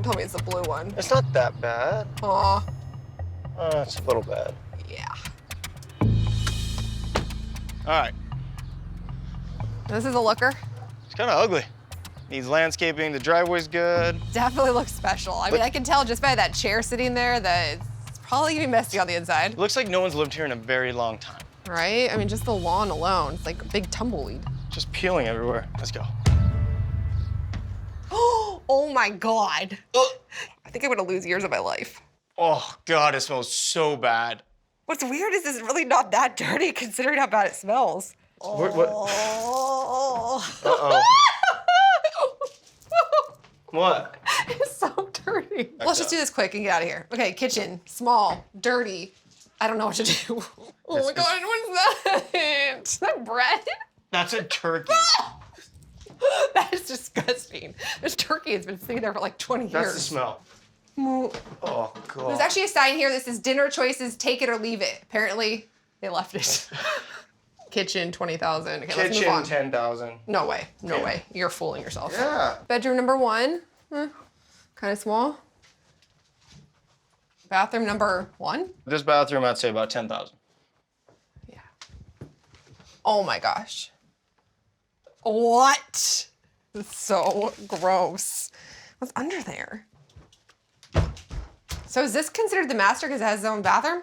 Don't tell me it's the blue one. It's not that bad. Aw. It's a little bad. Yeah. All right. This is a looker. It's kind of ugly. Needs landscaping. The driveway's good. Definitely looks special. I mean, I can tell just by that chair sitting there that it's probably gonna be messy on the inside. It looks like no one's lived here in a very long time. Right? I mean, just the lawn alone. It's like a big tumbleweed. Just peeling everywhere. Let's go. Oh my God. I think I'm gonna lose years of my life. Oh, God, it smells so bad. What's weird is it's really not that dirty considering how bad it smells. What? Oh. Uh-oh. What? It's so dirty. Let's just do this quick and get out of here. Okay, kitchen, small, dirty. I don't know what to do. Oh my God, what's that? Is that bread? That's a turkey. That is disgusting. This turkey has been sitting there for like 20 years. That's the smell. Oh, God. There's actually a sign here that says dinner choices, take it or leave it. Apparently, they left it. Kitchen, 20,000. Okay, let's move on. Kitchen, 10,000. No way, no way. You're fooling yourself. Yeah. Bedroom number 1, kind of small. Bathroom number 1. This bathroom, I'd say about 10,000. Yeah. Oh my gosh. What? It's so gross. What's under there? So is this considered the master because it has its own bathroom?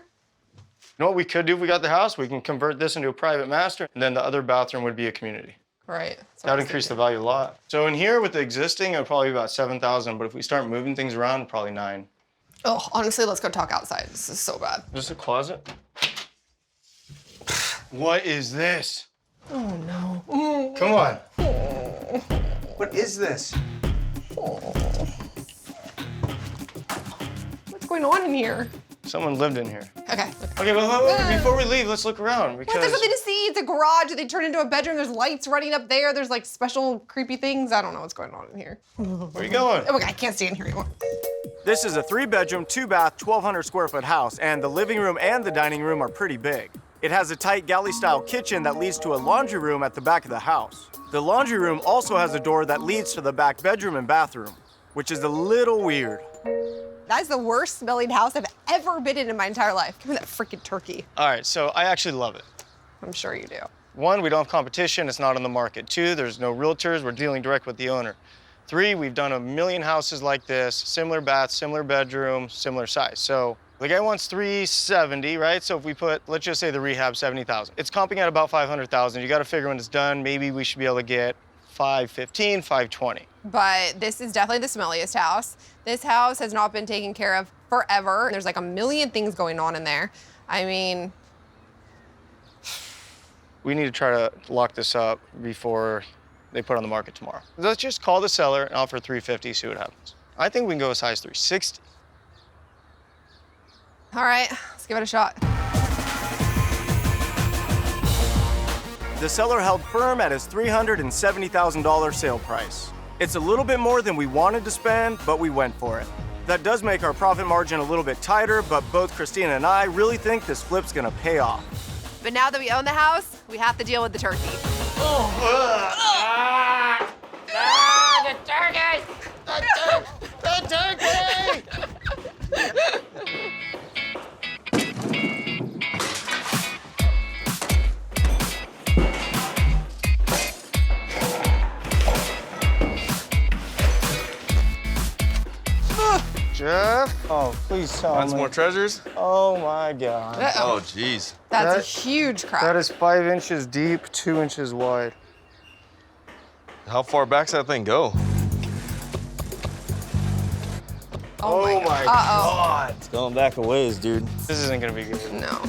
You know what we could do if we got the house? We can convert this into a private master, and then the other bathroom would be a community. Right. That would increase the value a lot. So in here with the existing, it would probably be about 7,000, but if we start moving things around, probably 9. Oh, honestly, let's go talk outside. This is so bad. Is this a closet? What is this? Oh no. Come on. What is this? What's going on in here? Someone lived in here. Okay. Okay, but before we leave, let's look around because. What? There's nothing to see. It's a garage. They turn into a bedroom. There's lights running up there. There's like special creepy things. I don't know what's going on in here. Where are you going? Oh, okay, I can't stay in here anymore. This is a 3-bedroom, 2-bath, 1,200 square foot house, and the living room and the dining room are pretty big. It has a tight galley-style kitchen that leads to a laundry room at the back of the house. The laundry room also has a door that leads to the back bedroom and bathroom, which is a little weird. That's the worst smelling house I've ever been in my entire life. Give me that freaking turkey. All right, so I actually love it. I'm sure you do. 1, we don't have competition. It's not on the market. 2, there's no realtors. We're dealing direct with the owner. 3, we've done 1,000,000 houses like this, similar bath, similar bedroom, similar size. So the guy wants 370, right? So if we put, let's just say the rehab, 70,000. It's comping at about 500,000. You got to figure when it's done, maybe we should be able to get 515, 520. But this is definitely the smelliest house. This house has not been taken care of forever. There's like 1,000,000 things going on in there. I mean, We need to try to lock this up before they put it on the market tomorrow. Let's just call the seller and offer 350, see what happens. I think we can go as high as 360. all right, let's give it a shot. The seller held firm at his $370,000 sale price. It's a little bit more than we wanted to spend, but we went for it. That does make our profit margin a little bit tighter, but both Christina and I really think this flip's gonna pay off. But now that we own the house, we have to deal with the turkey. The turkey! The turkey! Jeff? Oh, please tell Want me. some more treasures? Oh my God. Uh-oh. Oh, jeez. That's a That- huge crack. That is 5 inches deep, 2 inches wide. How far back's that thing go? oh my my God. God. It's going back a ways, dude. This isn't gonna be good. No.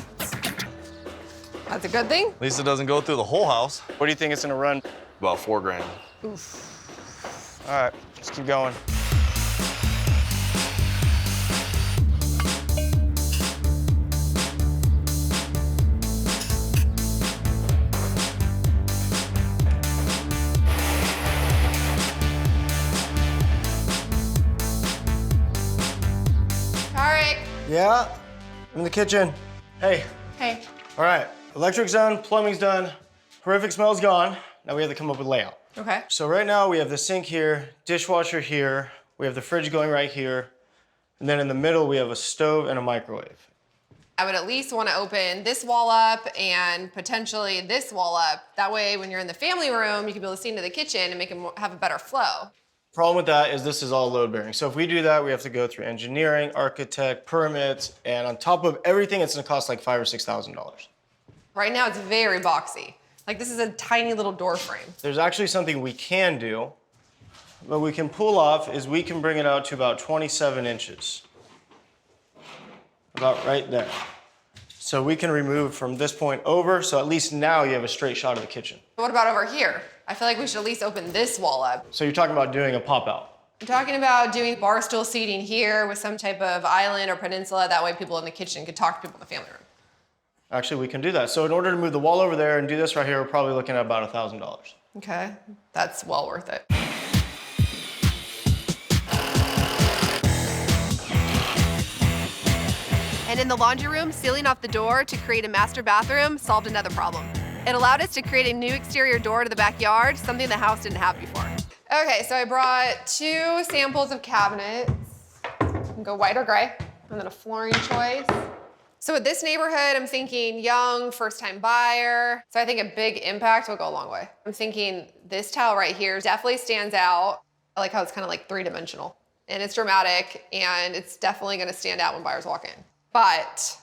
That's a good thing. At least it doesn't go through the whole house. What do you think it's gonna run? About $4 grand. Oof. All right, let's keep going. Tarek. Yeah, I'm in the kitchen. Hey, Hey. all right, electric's done, plumbing's done, horrific smell's gone. Now we have to come up with layout. Okay. So right now we have the sink here, dishwasher here, We have the fridge going right here. And then in the middle, we have a stove and a microwave. I would at least want to open this wall up and potentially this wall up. That way, when you're in the family room, you can be able to see into the kitchen and make them have a better flow. Problem with that is this is all load bearing. So if we do that, we have to go through engineering, architect, permits, and on top of everything, it's gonna cost like $5,000 or $6,000. Right now, it's very boxy. Like this is a tiny little door frame. There's actually something we can do. What we can pull off is we can bring it out to about 27 inches. About right there. So we can remove from this point over, so at least now you have a straight shot of the kitchen. What about over here? I feel like we should at least open this wall up. So you're talking about doing a pop out. I'm talking about doing bar stool seating here with some type of island or peninsula. That way people in the kitchen could talk to people in the family room. Actually, we can do that. So in order to move the wall over there and do this right here, we're probably looking at about $1,000. Okay, that's well worth it. And in the laundry room, sealing off the door to create a master bathroom solved another problem. It allowed us to create a new exterior door to the backyard, something the house didn't have before. Okay, so I brought 2 samples of cabinets. Go white or gray, and then a flooring choice. So with this neighborhood, I'm thinking young, first-time buyer. So I think a big impact will go a long way. I'm thinking this tile right here definitely stands out. I like how it's kind of like 3-dimensional. And it's dramatic, and it's definitely gonna stand out when buyers walk in. But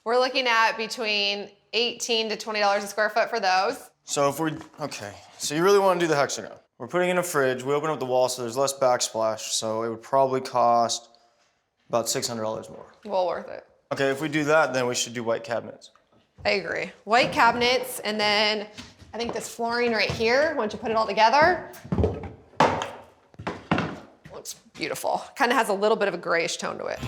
we're looking at between $18 to $20 a square foot for those. So so you really want to do the hexagon. We're putting in a fridge, we open up the wall so there's less backsplash, so it would probably cost about $600 more. Well worth it. Okay, if we do that, then we should do white cabinets. I agree. White cabinets, and then I think this flooring right here, once you put it all together, looks beautiful. Kind of has a little bit of a grayish tone to it.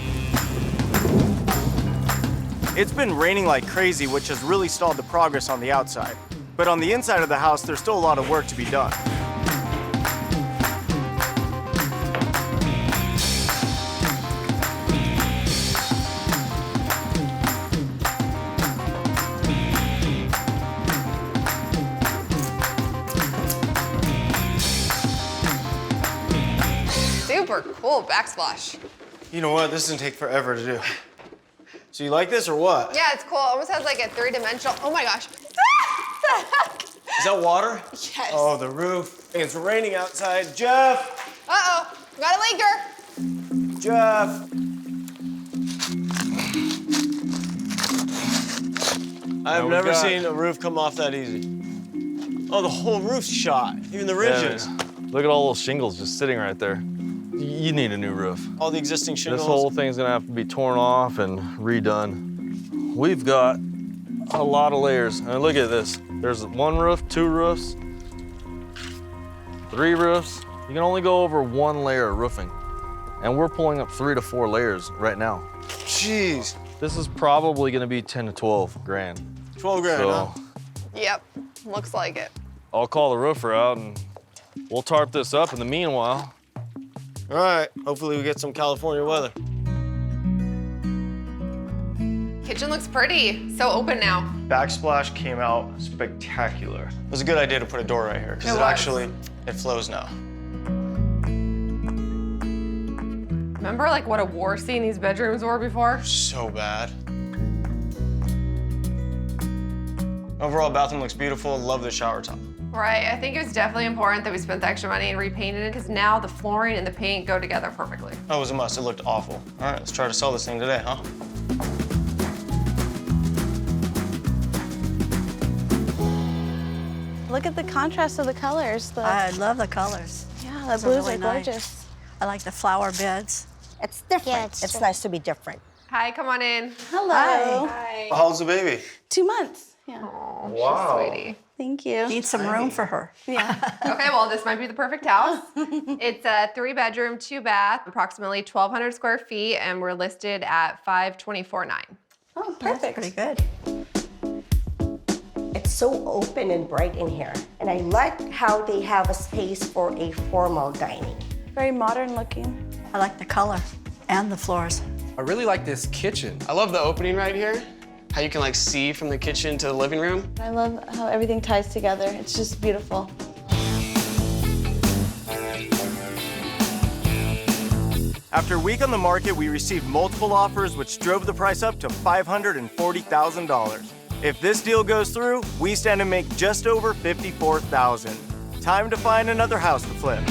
It's been raining like crazy, which has really stalled the progress on the outside. But on the inside of the house, there's still a lot of work to be done. Super cool backsplash. You know what, this is gonna take forever to do. So you like this or what? Yeah, it's cool. It almost has like a 3-dimensional, oh my gosh. Is that water? Yes. Oh, the roof. It's raining outside. Jeff! Uh-oh, we got a leaker. Jeff! I've never seen a roof come off that easy. Oh, the whole roof's shot, even the ridges. Yeah, look at all those shingles just sitting right there. You need a new roof. All the existing shingles. This whole thing's gonna have to be torn off and redone. We've got a lot of layers. And look at this. There's 1 roof, 2 roofs, 3 roofs. You can only go over 1 layer of roofing. And we're pulling up 3 to 4 layers right now. Jeez. This is probably gonna be 10 to 12 grand. 12 grand, So huh? Yep, looks like it. I'll call the roofer out and we'll tarp this up in the meanwhile. All right, hopefully we get some California weather. Kitchen looks pretty, so open now. Backsplash came out spectacular. It was a good idea to put a door right here, because It it was. actually, it flows now. Remember like what a war scene these bedrooms were before? So bad. Overall, bathroom looks beautiful. Love the shower top. Right, I think it was definitely important that we spent the extra money and repainted it because now the flooring and the paint go together perfectly. That was a must. It looked awful. All right, let's try to sell this thing today, huh? Look at the contrast of the colors. I love the colors. Yeah, the Those blues really are nice. gorgeous. I like the flower beds. It's different. Yeah, it's nice to be different. Hi, come on in. Hello. Hi. How old's the baby? 2 months. Yeah. Oh, Wow. she's sweetie. Thank you. Need some room for her. Yeah. Okay, well, this might be the perfect house. It's a 3-bedroom, 2-bath, approximately 1,200 square feet, and we're listed at $524,900. Oh, perfect. Pretty good. It's so open and bright in here. And I like how they have a space for a formal dining. Very modern looking. I like the color and the floors. I really like this kitchen. I love the opening right here. How you can like see from the kitchen to the living room. I love how everything ties together. It's just beautiful. After a week on the market, we received multiple offers, which drove the price up to $540,000. If this deal goes through, we stand to make just over $54,000. Time to find another house to flip.